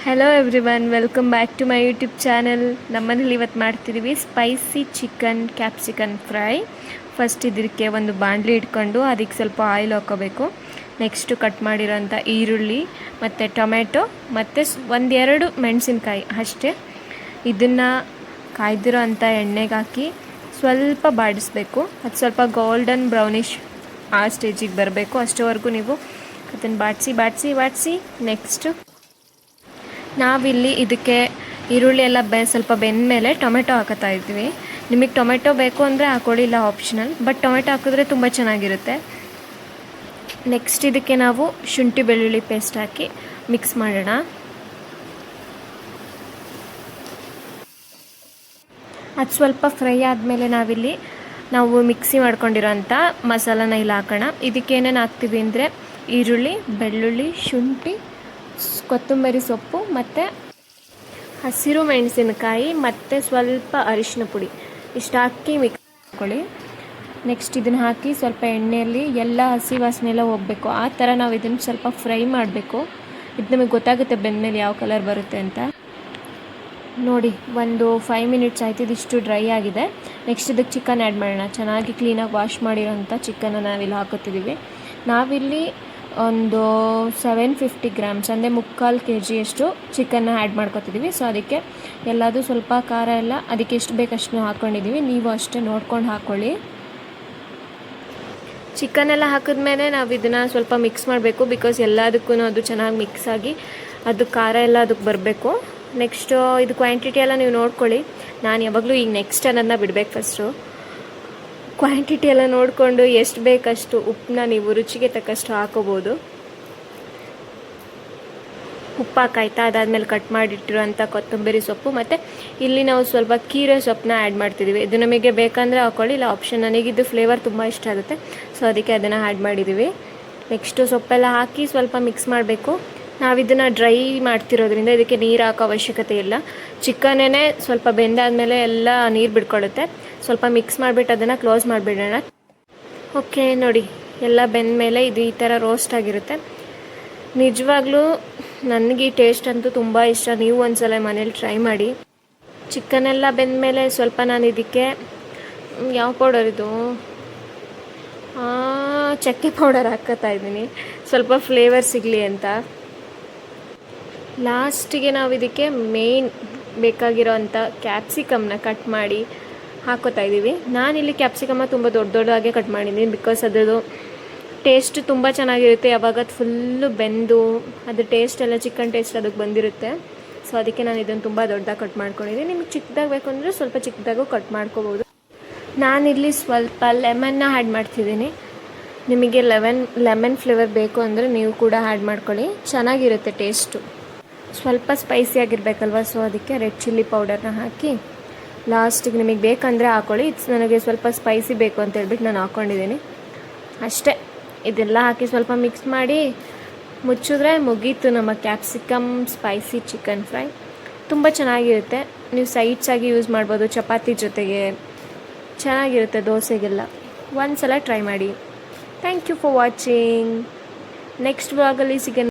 Hello everyone, welcome back to my YouTube channel. ನಮ್ಮನೇಲಿ ಇವತ್ತು ಮಾಡ್ತಿದ್ದೀವಿ spicy chicken capsicum fry. First ಇದಕ್ಕೆ ಒಂದು ಬಾಣಲಿ ಇಟ್ಕೊಂಡು ಅದಕ್ಕೆ ಸ್ವಲ್ಪ ಆಯಿಲ್ ಹಾಕೋಬೇಕು. ನೆಕ್ಸ್ಟು ಕಟ್ ಮಾಡಿರೋಂಥ ಈರುಳ್ಳಿ ಮತ್ತು ಟೊಮೆಟೊ ಮತ್ತು ಒಂದೆರಡು ಮೆಣಸಿನ್ಕಾಯಿ ಅಷ್ಟೇ. ಇದನ್ನು ಕಾಯ್ದಿರೋ ಅಂಥ ಎಣ್ಣೆಗೆ ಹಾಕಿ ಸ್ವಲ್ಪ ಬಾಡಿಸ್ಬೇಕು. ಅದು ಸ್ವಲ್ಪ ಗೋಲ್ಡನ್ ಬ್ರೌನಿಷ್ ಆ ಸ್ಟೇಜಿಗೆ ಬರಬೇಕು. ಅಷ್ಟವರೆಗೂ ನೀವು ಅದನ್ನು ಬಾಡಿಸಿ ನೆಕ್ಸ್ಟು ನಾವಿಲ್ಲಿ ಇದಕ್ಕೆ ಈರುಳ್ಳಿ ಎಲ್ಲ ಸ್ವಲ್ಪ ಬೆಂದ ಮೇಲೆ ಟೊಮೆಟೊ ಹಾಕೋತಾ ಇದ್ವಿ. ನಿಮಗೆ ಟೊಮೆಟೊ ಬೇಕು ಅಂದರೆ ಹಾಕೊಳ್ಳಿ, ಇಲ್ಲ ಆಪ್ಷನಲ್. ಬಟ್ ಟೊಮೆಟೊ ಹಾಕಿದ್ರೆ ತುಂಬ ಚೆನ್ನಾಗಿರುತ್ತೆ. ನೆಕ್ಸ್ಟ್ ಇದಕ್ಕೆ ನಾವು ಶುಂಠಿ ಬೆಳ್ಳುಳ್ಳಿ ಪೇಸ್ಟ್ ಹಾಕಿ ಮಿಕ್ಸ್ ಮಾಡೋಣ. ಅದು ಸ್ವಲ್ಪ ಫ್ರೈ ಆದಮೇಲೆ ನಾವು ಮಿಕ್ಸಿ ಮಾಡ್ಕೊಂಡಿರೋಂಥ ಮಸಾಲಾನ ಇಲ್ಲಿ ಹಾಕೋಣ. ಇದಕ್ಕೆ ಏನೇನು ಹಾಕ್ತೀವಿ ಅಂದರೆ ಈರುಳ್ಳಿ, ಬೆಳ್ಳುಳ್ಳಿ, ಶುಂಠಿ, ಕೊತ್ತಂಬರಿ ಸೊಪ್ಪು ಮತ್ತು ಹಸಿರು ಮೆಣಸಿನಕಾಯಿ ಮತ್ತು ಸ್ವಲ್ಪ ಅರಿಶಿನ ಪುಡಿ ಇಷ್ಟು ಹಾಕಿ ಮಿಕ್ಸ್ ಮಾಡ್ಕೊಳ್ಳಿ. ನೆಕ್ಸ್ಟ್ ಇದನ್ನು ಹಾಕಿ ಸ್ವಲ್ಪ ಎಣ್ಣೆಯಲ್ಲಿ ಎಲ್ಲ ಹಸಿ ವಾಸನೆ ಎಲ್ಲ ಹೋಗಬೇಕು. ಆ ಥರ ನಾವು ಇದನ್ನು ಸ್ವಲ್ಪ ಫ್ರೈ ಮಾಡಬೇಕು. ಇದು ನಮಗೆ ಗೊತ್ತಾಗುತ್ತೆ ಬೆಂದಮೇಲೆ ಯಾವ ಕಲರ್ ಬರುತ್ತೆ ಅಂತ. ನೋಡಿ, ಒಂದು 5 ಮಿನಿಟ್ಸ್ ಆಯ್ತು. ಇದಿಷ್ಟು ಡ್ರೈ ಆಗಿದೆ. ನೆಕ್ಸ್ಟ್ ಇದಕ್ಕೆ ಚಿಕನ್ ಆ್ಯಡ್ ಮಾಡೋಣ. ಚೆನ್ನಾಗಿ ಕ್ಲೀನಾಗಿ ವಾಶ್ ಮಾಡಿರೋಂಥ ಚಿಕನ್ನ ನಾವಿಲ್ಲಿ ಹಾಕೋತಿದ್ದೀವಿ. ನಾವಿಲ್ಲಿ ಒಂದು 750 ಗ್ರಾಮ್ಸ್ ಅಂದರೆ 3/4 kg ಚಿಕನ್ನ ಆ್ಯಡ್ ಮಾಡ್ಕೊತಿದ್ದೀವಿ. ಸೊ ಅದಕ್ಕೆ ಎಲ್ಲದು ಸ್ವಲ್ಪ ಖಾರ ಎಲ್ಲ ಅದಕ್ಕೆ ಎಷ್ಟು ಬೇಕಷ್ಟು ಹಾಕ್ಕೊಂಡಿದ್ದೀವಿ. ನೀವು ಅಷ್ಟೇ ನೋಡ್ಕೊಂಡು ಹಾಕ್ಕೊಳ್ಳಿ. ಚಿಕನ್ ಎಲ್ಲ ಹಾಕಿದ್ಮೇಲೆ ನಾವು ಇದನ್ನು ಸ್ವಲ್ಪ ಮಿಕ್ಸ್ ಮಾಡಬೇಕು. ಬಿಕಾಸ್ ಎಲ್ಲದಕ್ಕೂ ಅದು ಚೆನ್ನಾಗಿ ಮಿಕ್ಸ್ ಆಗಿ ಅದು ಖಾರ ಎಲ್ಲ ಅದಕ್ಕೆ ಬರಬೇಕು. ನೆಕ್ಸ್ಟು ಇದು ಕ್ವಾಂಟಿಟಿ ಎಲ್ಲ ನೀವು ನೋಡ್ಕೊಳ್ಳಿ. ನಾನು ಯಾವಾಗಲೂ ಈಗ ನೆಕ್ಸ್ಟ್ ಅನ್ನೋದನ್ನ ಬಿಡಬೇಕು. ಫಸ್ಟು ಕ್ವಾಂಟಿಟಿ ಎಲ್ಲ ನೋಡಿಕೊಂಡು ಎಷ್ಟು ಬೇಕಷ್ಟು ಉಪ್ಪನ್ನ ನೀವು ರುಚಿಗೆ ತಕ್ಕಷ್ಟು ಹಾಕೋಬೋದು. ಉಪ್ಪು ಹಾಕಾಯ್ತಾ, ಅದಾದಮೇಲೆ ಕಟ್ ಮಾಡಿಟ್ಟಿರೋಂಥ ಕೊತ್ತಂಬರಿ ಸೊಪ್ಪು ಮತ್ತು ಇಲ್ಲಿ ನಾವು ಸ್ವಲ್ಪ ಕೀರೆ ಸೊಪ್ಪನ್ನ ಆ್ಯಡ್ ಮಾಡ್ತಿದ್ದೀವಿ. ಇದು ನಮಗೆ ಬೇಕಂದರೆ ಹಾಕ್ಕೊಳ್ಳಿ, ಇಲ್ಲ ಆಪ್ಷನ್. ನನಗಿದ್ದು ಫ್ಲೇವರ್ ತುಂಬ ಇಷ್ಟ ಆಗುತ್ತೆ, ಸೊ ಅದಕ್ಕೆ ಅದನ್ನು ಆ್ಯಡ್ ಮಾಡಿದ್ದೀವಿ. ನೆಕ್ಸ್ಟು ಸೊಪ್ಪೆಲ್ಲ ಹಾಕಿ ಸ್ವಲ್ಪ ಮಿಕ್ಸ್ ಮಾಡಬೇಕು. ನಾವಿದನ್ನು ಡ್ರೈ ಮಾಡ್ತಿರೋದ್ರಿಂದ ಇದಕ್ಕೆ ನೀರು ಹಾಕೋ ಅವಶ್ಯಕತೆ ಇಲ್ಲ. ಚಿಕನ್ನೇ ಸ್ವಲ್ಪ ಬೆಂದಾದಮೇಲೆ ಎಲ್ಲ ನೀರು ಬಿಡ್ಕೊಳ್ಳುತ್ತೆ. ಸ್ವಲ್ಪ ಮಿಕ್ಸ್ ಮಾಡಿಬಿಟ್ಟು ಅದನ್ನು ಕ್ಲೋಸ್ ಮಾಡಿಬಿಡೋಣ. ಓಕೆ, ನೋಡಿ ಎಲ್ಲ ಬೆಂದ ಮೇಲೆ ಇದು ಈ ಥರ ರೋಸ್ಟ್ ಆಗಿರುತ್ತೆ. ನಿಜವಾಗ್ಲೂ ನನಗೆ ಈ ಟೇಸ್ಟ್ ಅಂತೂ ತುಂಬ ಇಷ್ಟ. ನೀವು ಒಂದ್ಸಲ ಮನೇಲಿ ಟ್ರೈ ಮಾಡಿ. ಚಿಕನೆಲ್ಲ ಬೆಂದ ಮೇಲೆ ಸ್ವಲ್ಪ ನಾನು ಇದಕ್ಕೆ ಯಾವ ಪೌಡರ್ ಇದು ಚಕ್ಕೆ ಪೌಡರ್ ಹಾಕ್ಕೋತಾ ಇದ್ದೀನಿ, ಸ್ವಲ್ಪ ಫ್ಲೇವರ್ ಸಿಗಲಿ ಅಂತ. ಲಾಸ್ಟಿಗೆ ನಾವು ಇದಕ್ಕೆ ಮೇಯ್ನ್ ಬೇಕಾಗಿರೋ ಅಂಥ ಕ್ಯಾಪ್ಸಿಕಮ್ನ ಕಟ್ ಮಾಡಿ ಹಾಕೋತಾ ಇದ್ದೀವಿ. ನಾನಿಲ್ಲಿ ಕ್ಯಾಪ್ಸಿಕಮ್ಮ ತುಂಬ ದೊಡ್ಡದಾಗೆ ಕಟ್ ಮಾಡಿದ್ದೀನಿ. ಬಿಕಾಸ್ ಅದರದ್ದು ಟೇಸ್ಟ್ ತುಂಬ ಚೆನ್ನಾಗಿರುತ್ತೆ. ಯಾವಾಗ ಅದು ಫುಲ್ಲು ಬೆಂದು ಅದು ಟೇಸ್ಟ್ ಎಲ್ಲ ಚಿಕನ್ ಟೇಸ್ಟ್ ಅದಕ್ಕೆ ಬಂದಿರುತ್ತೆ. ಸೊ ಅದಕ್ಕೆ ನಾನು ಇದನ್ನು ತುಂಬ ದೊಡ್ಡದಾಗಿ ಕಟ್ ಮಾಡ್ಕೊಂಡಿದ್ದೀನಿ. ನಿಮ್ಗೆ ಚಿಕ್ಕದಾಗಿ ಬೇಕು ಅಂದರೆ ಸ್ವಲ್ಪ ಚಿಕ್ಕದಾಗೂ ಕಟ್ ಮಾಡ್ಕೋಬೋದು. ನಾನಿಲ್ಲಿ ಸ್ವಲ್ಪ ಲೆಮನ್ನ ಆ್ಯಡ್ ಮಾಡ್ತಿದ್ದೀನಿ. ನಿಮಗೆ ಲೆಮನ್ ಫ್ಲೇವರ್ ಬೇಕು ಅಂದರೆ ನೀವು ಕೂಡ ಆ್ಯಡ್ ಮಾಡ್ಕೊಳ್ಳಿ, ಚೆನ್ನಾಗಿರುತ್ತೆ ಟೇಸ್ಟು. ಸ್ವಲ್ಪ ಸ್ಪೈಸಿ ಆಗಿರಬೇಕಲ್ವ, ಸೊ ಅದಕ್ಕೆ ರೆಡ್ ಚಿಲ್ಲಿ ಪೌಡರ್ನ ಹಾಕಿ ಲಾಸ್ಟಿಗೆ ನಿಮಗೆ ಬೇಕಂದರೆ ಹಾಕ್ಕೊಳ್ಳಿ. ನನಗೆ ಸ್ವಲ್ಪ ಸ್ಪೈಸಿ ಬೇಕು ಅಂತ ಹೇಳ್ಬಿಟ್ಟು ನಾನು ಹಾಕ್ಕೊಂಡಿದ್ದೀನಿ ಅಷ್ಟೇ. ಇದೆಲ್ಲ ಹಾಕಿ ಸ್ವಲ್ಪ ಮಿಕ್ಸ್ ಮಾಡಿ ಮುಚ್ಚಿದ್ರೆ ಮುಗೀತು ನಮ್ಮ ಕ್ಯಾಪ್ಸಿಕಮ್ ಸ್ಪೈಸಿ ಚಿಕನ್ ಫ್ರೈ. ತುಂಬ ಚೆನ್ನಾಗಿರುತ್ತೆ. ನೀವು ಸೈಡ್ಸ್ ಆಗಿ ಯೂಸ್ ಮಾಡ್ಬೋದು, ಚಪಾತಿ ಜೊತೆಗೆ ಚೆನ್ನಾಗಿರುತ್ತೆ, ದೋಸೆಗೆಲ್ಲ. ಒಂದು ಸಲ ಟ್ರೈ ಮಾಡಿ. Thank you for watching. Next ವ್ಲಾಗಲ್ಲಿ ಸಿಗೋಣ.